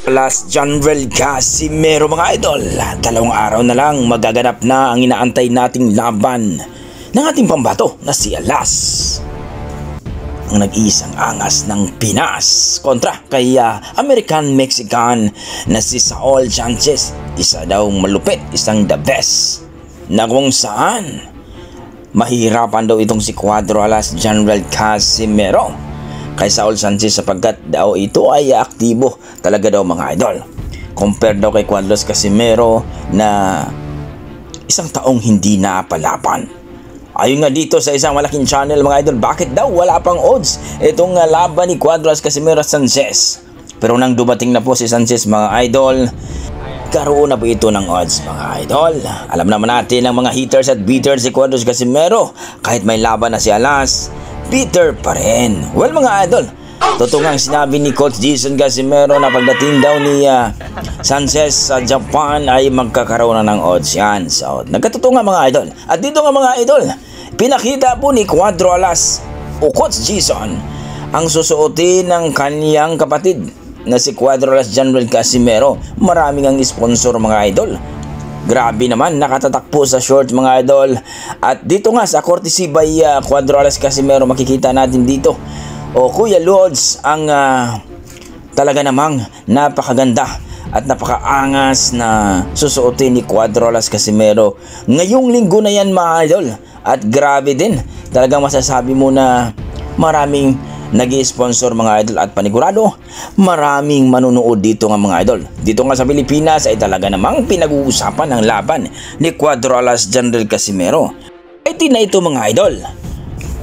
Plus General Casimero mga idol, 2 araw na lang magaganap na ang inaantay nating laban ng ating pambato na si Alas. Ang nag-iisang angas ng Pinas kontra kay American-Mexican na si Saul Sanchez. Isa daw malupit, isang the best na kung saan mahihirapan daw itong si Cuadro Alas General Casimero kay Saul Sanchez sapagkat daw ito ay aktibo talaga daw mga idol. Compare daw kay Cuadro Casimero na isang taong hindi napalaban. Ayun nga dito sa isang malaking channel mga idol, bakit daw wala pang odds itong laban ni Cuadro Casimero Sanchez? Pero nang dumating na po si Sanchez mga idol, karoon na po ito ng odds mga idol. Alam naman natin ang mga haters at beaters si Cuadro Casimero, kahit may laban na si Alas, bitter pa rin. Well mga idol, totoo nga ang sinabi ni Coach Jason Casimero na pagdating daw ni Sanchez sa Japan ay magkakaroon na ng odds yan. So nagkatotoo nga mga idol. At dito nga mga idol, pinakita po ni Cuadro Alas o Coach Jason ang susuotin ng kanyang kapatid na si Cuadro Alas General Casimero. Maraming ang sponsor mga idol. Grabe naman, nakatatak po sa shorts mga idol. At dito nga sa courtesy by Cuadro Alas Casimero, makikita natin dito o Kuya Lods ang talaga namang napakaganda at napakaangas na susuotin ni Cuadro Alas Casimero ngayong linggo na yan mga idol. At grabe din, talagang masasabi mo na maraming nag-i-sponsor mga idol at panigurado maraming manunood dito nga mga idol. Dito nga sa Pilipinas ay talaga namang pinag-uusapan ang laban ni Cuadro Alas General Casimero. Ay na ito mga idol,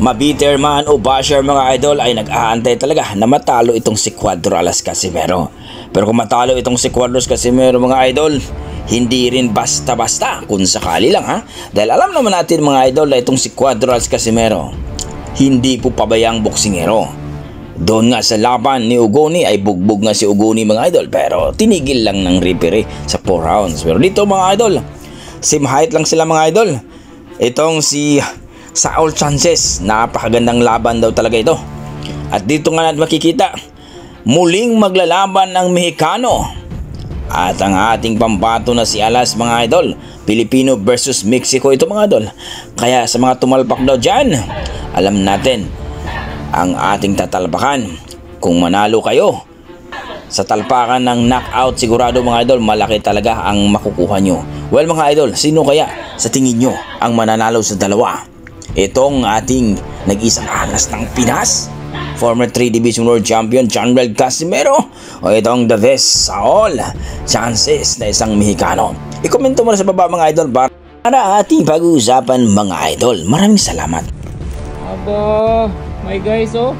mabiter man o basher mga idol ay nag-aantay talaga na matalo itong si Cuadro Alas Casimero. Pero kung matalo itong si Cuadro Casimero mga idol, hindi rin basta-basta kung sakali lang ha. Dahil alam naman natin mga idol na itong si Cuadro Alas Casimero hindi po pabayang boksingero. Doon nga sa laban ni Ugoni ay bugbog nga si Ugoni mga idol, pero tinigil lang ng referee sa 4 rounds. Pero dito mga idol, same height lang sila mga idol. Itong si Saul Sanchez, napakagandang laban daw talaga ito. At dito nga natin makikita, muling maglalaban ng Mexicano at ang ating pambato na si Alas mga idol. Pilipino versus Mexico ito mga idol. Kaya sa mga tumalpak daw dyan, alam natin ang ating tatalpakan. Kung manalo kayo sa talpakan ng knockout, sigurado mga idol, malaki talaga ang makukuha nyo. Well mga idol, sino kaya sa tingin nyo ang mananalo sa dalawa? Itong ating nag-isang angas ng Pinas, former 3 Division World Champion General Casimero, o itong the best Saul Sanchez na isang Mexicano? I-komento mo na sa baba mga idol para ating pag-uusapan mga idol. Maraming salamat. Aba, my guys, oh.